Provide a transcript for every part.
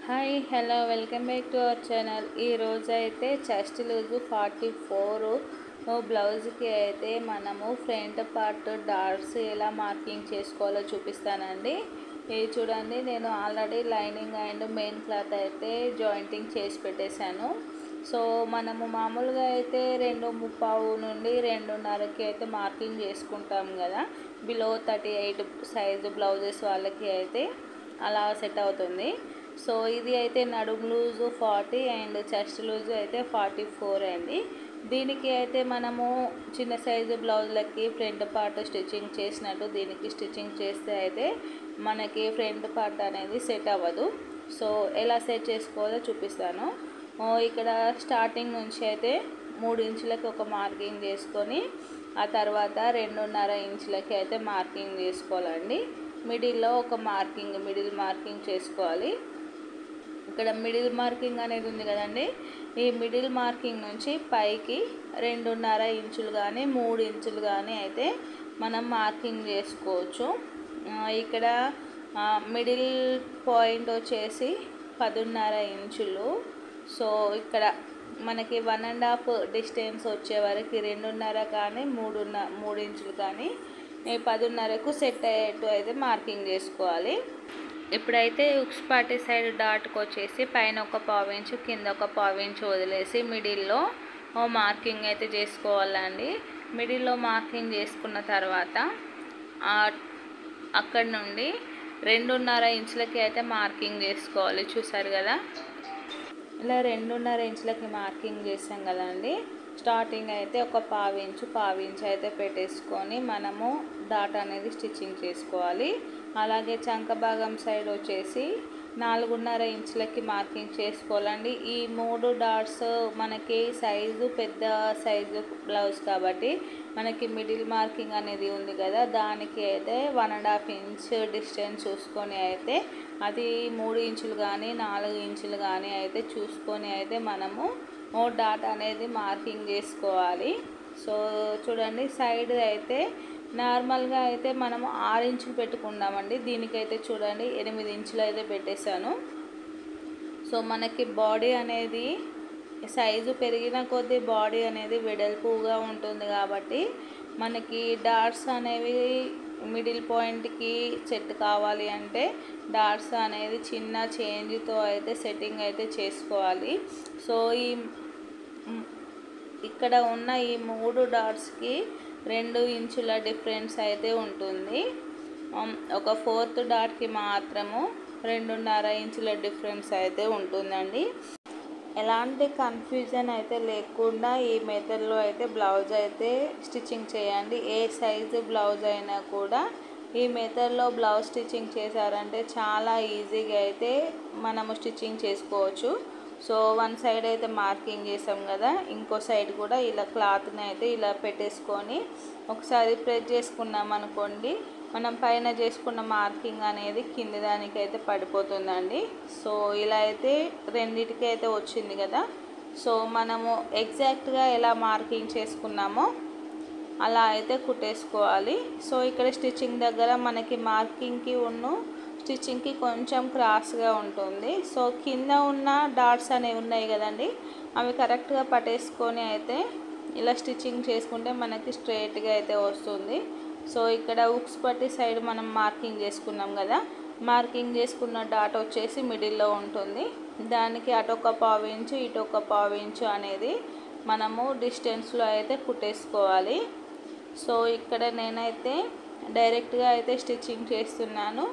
Hi hello welcome back to our channel. ఈరోజు అయితే chest loose 44 బ్లౌజ్కి అయితే మనము ఫ్రంట్ పార్ట్ డాట్స్ ఎలా మార్కింగ్ చేసుకోవాలో చూపిస్తానండి. ఇది చూడండి, నేను already lining and main cloth అయితే జాయింటింగ్ చేసి పెట్టేశాను. సో మనము మామూలుగా అయితే 2:15 నుండి 2:30కి అయితే మార్కింగ్ చేసుకుంటాం కదా, బిలో 38 సైజు బ్లౌజెస్ వాళ్ళకి అయితే అలా సెట్ అవుతుంది. సో ఇది అయితే నడుము లూజు 40 అండ్ చెస్ట్ లూజు అయితే 44 అండి. దీనికి అయితే మనము చిన్న సైజు బ్లౌజులకి ఫ్రంట్ పార్ట్ స్టిచ్చింగ్ చేసినట్టు దీనికి స్టిచ్చింగ్ చేస్తే అయితే మనకి ఫ్రంట్ పార్ట్ అనేది సెట్ అవ్వదు. సో ఎలా సెట్ చేసుకోవాలో చూపిస్తాను. ఇక్కడ స్టార్టింగ్ నుంచి అయితే 3 ఇంచులకి ఒక మార్కింగ్ చేసుకొని ఆ తర్వాత 2.5 ఇంచులకి అయితే మార్కింగ్ చేసుకోవాలండి. మిడిల్లో ఒక మిడిల్ మార్కింగ్ చేసుకోవాలి. ఇక్కడ మిడిల్ మార్కింగ్ అనేది ఉంది కదండి, ఈ మిడిల్ మార్కింగ్ నుంచి పైకి 2.5 ఇంచులు కానీ 3 ఇంచులు కానీ అయితే మనం మార్కింగ్ చేసుకోవచ్చు. ఇక్కడ మిడిల్ పాయింట్ వచ్చేసి 10.5 ఇంచులు. సో ఇక్కడ మనకి 1.5 డిస్టెన్స్ వచ్చే వరకు 2.5 కానీ 3 ఇంచులు కానీ 10.5కు సెట్ అయ్యేట్టు అయితే మార్కింగ్ చేసుకోవాలి. ఇప్పుడైతే ఉక్స్ పార్టీ సైడ్ డాట్కి వచ్చేసి పైన ఒక 1/4 ఇంచు కింద ఒక 1/4 ఇంచు వదిలేసి మిడిల్లో మార్కింగ్ అయితే చేసుకోవాలండి. మిడిల్లో మార్కింగ్ చేసుకున్న తర్వాత అక్కడ నుండి 2.5 ఇంచులకి అయితే మార్కింగ్ చేసుకోవాలి. చూసారు కదా, ఇలా 2.5 ఇంచులకి మార్కింగ్ చేసాం కదండి. స్టార్టింగ్ అయితే ఒక 1/4 ఇంచు అయితే పెట్టేసుకొని మనము డాట్ అనేది స్టిచ్చింగ్ చేసుకోవాలి. అలాగే చంక భాగం సైడ్ వచ్చేసి 4.5 ఇంచులకి మార్కింగ్ చేసుకోవాలండి. ఈ 3 డాట్స్ మనకి పెద్ద సైజు బ్లౌజ్ కాబట్టి మనకి మిడిల్ మార్కింగ్ అనేది ఉంది కదా, దానికి అయితే 1.5 ఇంచ్ డిస్టెన్స్ చూసుకొని అయితే అది 3 ఇంచులు కానీ 4 ఇంచులు కానీ అయితే చూసుకొని అయితే మనము డాట్ అనేది మార్కింగ్ చేసుకోవాలి. సో చూడండి, సైడ్ అయితే నార్మల్గా అయితే మనము 6 ఇంచులు పెట్టుకున్నామండి. దీనికైతే చూడండి 8 ఇంచులు అయితే పెట్టేశాను. సో మనకి బాడీ అనేది సైజు పెరిగిన కొద్దీ బాడీ అనేది వెడల్పుగా ఉంటుంది కాబట్టి మనకి డాట్స్ అనేవి మిడిల్ పాయింట్కి సెట్ కావాలి అంటే డాట్స్ అనేది చిన్న చేంజ్తో అయితే సెట్టింగ్ అయితే చేసుకోవాలి. సో ఇక్కడ ఉన్న ఈ 3 డాట్స్కి 2 ఇంచుల డిఫరెన్స్ అయితే ఉంటుంది. ఒక 4th డాట్కి మాత్రము 2.5 ఇంచుల డిఫరెన్స్ అయితే ఉంటుందండి. ఎలాంటి కన్ఫ్యూజన్ అయితే లేకుండా ఈ మెథడ్లో అయితే బ్లౌజ్ అయితే స్టిచ్చింగ్ చేయండి. ఏ సైజు బ్లౌజ్ అయినా కూడా ఈ మెథడ్లో బ్లౌజ్ స్టిచ్చింగ్ చేశారంటే చాలా ఈజీగా అయితే మనము స్టిచ్చింగ్ చేసుకోవచ్చు. సో వన్ సైడ్ అయితే మార్కింగ్ చేసాం కదా, ఇంకో సైడ్ కూడా ఇలా క్లాత్ని అయితే ఇలా పెట్టేసుకొని ఒకసారి ప్రెస్ చేసుకున్నాం అనుకోండి, మనం పైన చేసుకున్న మార్కింగ్ అనేది కింది దానికైతే పడిపోతుందండి. సో ఇలా అయితే రెండిటికి అయితే వచ్చింది కదా. సో మనము ఎగ్జాక్ట్గా ఎలా మార్కింగ్ చేసుకున్నామో అలా అయితే కుట్టేసుకోవాలి. సో ఇక్కడ స్టిచ్చింగ్ దగ్గర మనకి మార్కింగ్కి స్టిచ్చింగ్కి కొంచెం క్రాస్గా ఉంటుంది. సో కింద ఉన్న డాట్స్ అనేవి ఉన్నాయి కదండి, అవి కరెక్ట్గా పట్టేసుకొని అయితే ఇలా స్టిచ్చింగ్ చేసుకుంటే మనకి స్ట్రైట్గా అయితే వస్తుంది. సో ఇక్కడ ఉక్స్ పట్టి సైడ్ మనం మార్కింగ్ చేసుకున్నాం కదా, మార్కింగ్ చేసుకున్న డాట్ వచ్చేసి మిడిల్లో ఉంటుంది. దానికి అటొక 1/4 ఇంచు ఇటొక 1/4 ఇంచు అనేది మనము డిస్టెన్స్లో అయితే కుట్టేసుకోవాలి. సో ఇక్కడ నేనైతే డైరెక్ట్గా అయితే స్టిచ్చింగ్ చేస్తున్నాను,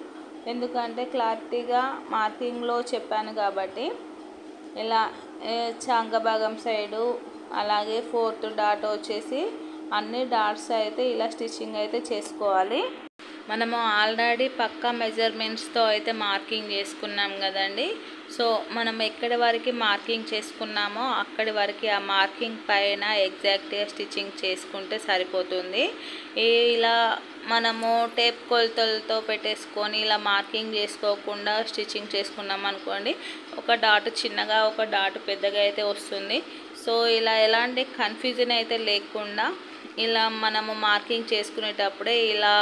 ఎందుకంటే క్లారిటీగా మార్కింగ్లో చెప్పాను కాబట్టి. ఇలా చంక భాగం సైడు అలాగే 4th డాట్ వచ్చేసి అన్ని డాట్స్ అయితే ఇలా స్టిచ్చింగ్ అయితే చేసుకోవాలి. మనము ఆల్రెడీ పక్కా మెజర్మెంట్స్తో అయితే మార్కింగ్ చేసుకున్నాం కదండి. సో మనం ఎక్కడి వరకు మార్కింగ్ చేసుకున్నామో అక్కడి వరకు ఆ మార్కింగ్ పైన ఎగ్జాక్ట్గా స్టిచ్చింగ్ చేసుకుంటే సరిపోతుంది. ఇలా మనము టేప్ కొలతలతో పెట్టేసుకొని ఇలా మార్కింగ్ చేసుకోకుండా స్టిచ్చింగ్ చేసుకున్నాం అనుకోండి, ఒక డాట్ చిన్నగా ఒక డాట్ పెద్దగా అయితే వస్తుంది. సో ఇలా ఎలాంటి కన్ఫ్యూజన్ అయితే లేకుండా ఇలా మనము మార్కింగ్ చేసుకునేటప్పుడే ఇలా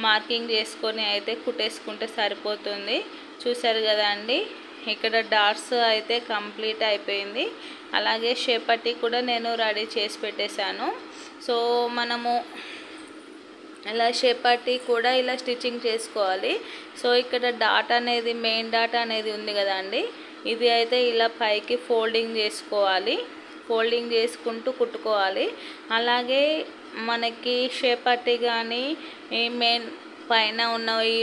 మార్కింగ్ చేసుకొని అయితే కుట్టేసుకుంటే సరిపోతుంది. చూసారు కదా అండి, ఇక్కడ డాట్స్ అయితే కంప్లీట్ అయిపోయింది. అలాగే షేప్ పట్టీ కూడా నేను రెడీ చేసి పెట్టేశాను. సో మనము ఇలా షేప్ పట్టీ కూడా ఇలా స్టిచ్చింగ్ చేసుకోవాలి. సో ఇక్కడ డాట్ అనేది మెయిన్ డాట్ అనేది ఉంది కదండి, ఇది అయితే ఇలా పైకి ఫోల్డింగ్ చేసుకోవాలి. ఫోల్డింగ్ చేసుకుంటూ కుట్టుకోవాలి. అలాగే మనకి షేప్ పట్టీ కానీ ఈ మెయిన్ పైన ఉన్న ఈ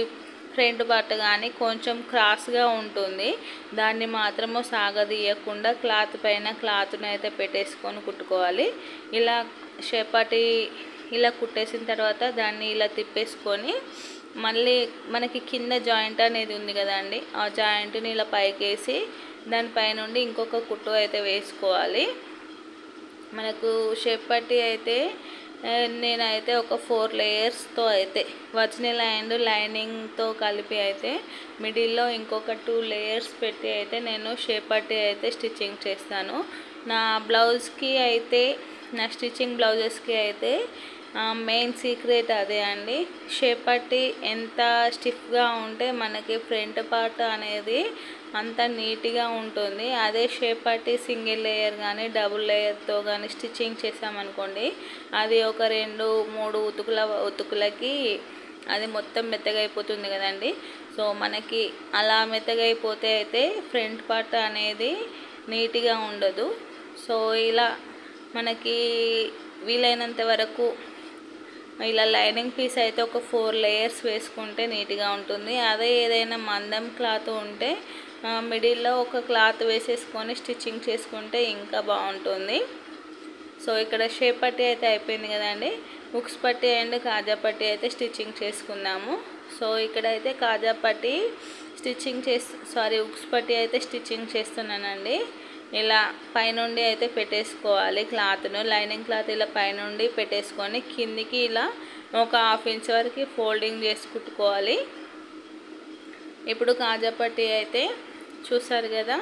ఫ్రంట్ పార్ట్ కానీ కొంచెం క్రాస్గా ఉంటుంది. దాన్ని మాత్రము సాగదీయకుండా క్లాత్ పైన క్లాత్ని అయితే పెట్టేసుకొని కుట్టుకోవాలి. ఇలా షేప్ పట్టీ ఇలా కుట్టేసిన తర్వాత దాన్ని ఇలా తిప్పేసుకొని మళ్ళీ మనకి కింద జాయింట్ అనేది ఉంది కదండి, ఆ జాయింట్ని ఇలా పైకేసి దానిపైనుండి ఇంకొక కుట్టు అయితే వేసుకోవాలి. మనకు షేప్ పట్టీ అయితే నేనైతే ఒక 4 లేయర్స్తో అయితే ఒరిజినల్ అండ్ లైనింగ్తో కలిపి అయితే మిడిల్లో ఇంకొక 2 లేయర్స్ పెట్టి అయితే నేను షేప్ పట్టీ అయితే స్టిచ్చింగ్ చేస్తాను. నా బ్లౌజ్కి అయితే నా స్టిచ్చింగ్ బ్లౌజెస్కి అయితే మెయిన్ సీక్రెట్ అదే అండి. షేప్ పట్టీ ఎంత స్టిఫ్గా ఉంటే మనకి ఫ్రంట్ పార్ట్ అనేది అంత నీట్గా ఉంటుంది. అదే షేప్ పట్టీ సింగిల్ లేయర్ కానీ డబుల్ లేయర్తో కానీ స్టిచ్చింగ్ చేసామనుకోండి, అది ఒక 2-3 ఉతుకులకి అది మొత్తం మెత్తగా అయిపోతుంది కదండి. సో మనకి అలా మెత్తగా అయిపోతే అయితే ఫ్రంట్ పార్ట్ అనేది నీట్గా ఉండదు. సో ఇలా మనకి వీలైనంత వరకు ఇలా లైనింగ్ పీస్ అయితే ఒక 4 లేయర్స్ వేసుకుంటే నీట్గా ఉంటుంది. అదే ఏదైనా మందం క్లాత్ ఉంటే మిడిల్లో ఒక క్లాత్ వేసేసుకొని స్టిచ్చింగ్ చేసుకుంటే ఇంకా బాగుంటుంది. సో ఇక్కడ షేప్ పట్టీ అయితే అయిపోయింది కదండి. ఉక్స్ పట్టీ అండ్ కాజా పట్టీ అయితే స్టిచ్చింగ్ చేసుకుందాము. సో ఇక్కడైతే కాజా పట్టీ ఉక్స్ పట్టీ అయితే స్టిచ్చింగ్ చేస్తున్నానండి. ఇలా పైనుండి అయితే పెట్టేసుకోవాలి క్లాత్ను. లైనింగ్ క్లాత్ ఇలా పైనుండి పెట్టేసుకొని కిందికి ఇలా ఒక 1/2 ఇంచ్ వరకు ఫోల్డింగ్ చేసి కుట్టుకోవాలి. ఇప్పుడు కాజా పట్టీ అయితే చూసారు కదా,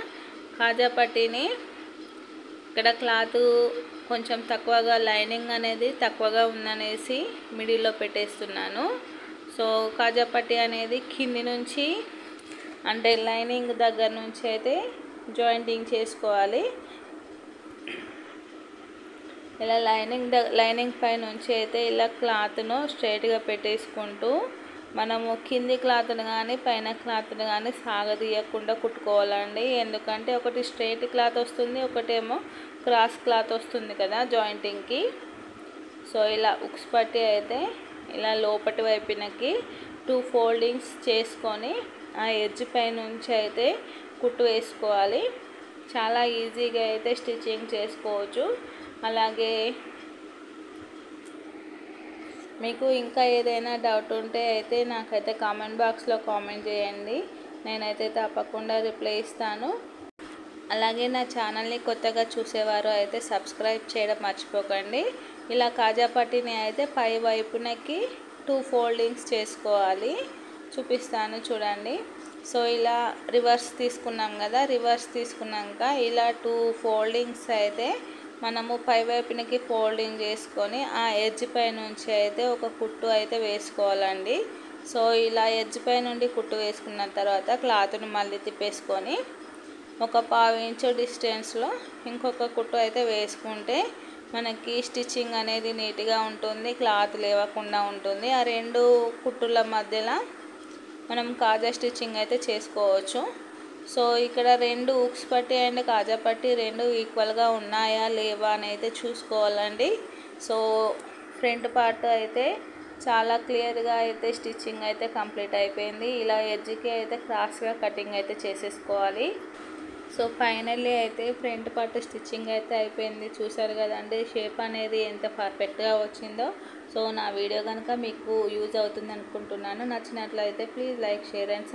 కాజా పట్టీని ఇక్కడ క్లాత్ కొంచెం తక్కువగా, లైనింగ్ అనేది తక్కువగా ఉందనేసి మిడిల్లో పెట్టేస్తున్నాను. సో కాజా పట్టీ అనేది కింది నుంచి అంటే లైనింగ్ దగ్గర నుంచి అయితే జాయింటింగ్ చేసుకోవాలి. ఇలా లైనింగ్ పై నుంచి అయితే ఇలా క్లాత్ను స్ట్రైట్గా పెట్టేసుకుంటూ మనము కింది క్లాత్ను కానీ పైన క్లాత్ను కానీ సాగదీయకుండా కుట్టుకోవాలండి. ఎందుకంటే ఒకటి స్ట్రైట్ క్లాత్ వస్తుంది, ఒకటేమో క్రాస్ క్లాత్ వస్తుంది కదా జాయింటింగ్కి. సో ఇలా ఉక్స్ పట్టీ అయితే ఇలా లోపటి వైపునకి 2 ఫోల్డింగ్స్ చేసుకొని ఆ ఎడ్జ్ పై నుంచి అయితే కుట్టు వేసుకోవాలి. చాలా ఈజీగా అయితే స్టిచ్చింగ్ చేసుకోవచ్చు. అలాగే మీకు ఇంకా ఏదైనా డౌట్ ఉంటే అయితే నాకైతే కామెంట్ బాక్స్లో కామెంట్ చేయండి, నేనైతే తప్పకుండా రిప్లై ఇస్తాను. అలాగే నా ఛానల్ని కొత్తగా చూసేవారు అయితే సబ్స్క్రైబ్ చేయడం మర్చిపోకండి. ఇలా కాజా పట్టీని అయితే పై వైపునకి 2 ఫోల్డింగ్స్ చేసుకోవాలి. చూపిస్తాను చూడండి. సో ఇలా రివర్స్ తీసుకున్నాం కదా, రివర్స్ తీసుకున్నాక ఇలా 2 ఫోల్డింగ్స్ అయితే మనము పై వైపునకి ఫోల్డింగ్ చేసుకొని ఆ ఎడ్జ్ పై నుంచి అయితే ఒక కుట్టు అయితే వేసుకోవాలండి. సో ఇలా ఎడ్జ్ పై నుండి కుట్టు వేసుకున్న తర్వాత క్లాత్ను మళ్ళీ తిప్పేసుకొని ఒక 1/2 ఇంచు డిస్టెన్స్లో ఇంకొక కుట్టు అయితే వేసుకుంటే మనకి స్టిచ్చింగ్ అనేది నీట్గా ఉంటుంది, క్లాత్ లేవకుండా ఉంటుంది. ఆ 2 కుట్టుల మధ్యలో మనం కాజా స్టిచ్చింగ్ అయితే చేసుకోవచ్చు. సో ఇక్కడ 2 ఉక్స్ పట్టీ అండ్ కాజా పట్టీ 2 ఈక్వల్గా ఉన్నాయా లేవా అని అయితే చూసుకోవాలండి. సో ఫ్రంట్ పార్ట్ అయితే చాలా క్లియర్గా అయితే స్టిచ్చింగ్ అయితే కంప్లీట్ అయిపోయింది. ఇలా ఎడ్జ్కి అయితే క్రాస్గా కటింగ్ అయితే చేసేసుకోవాలి. సో ఫైనల్లీ అయితే ఫ్రంట్ పార్ట్ స్టిచ్చింగ్ అయితే అయిపోయింది. చూసారు కదండి షేప్ అనేది ఎంత పర్ఫెక్ట్గా వచ్చిందో. సో నా వీడియో కనుక మీకు యూజ్ అవుతుంది అనుకుంటున్నాను. నచ్చినట్లయితే please like, share and subscribe.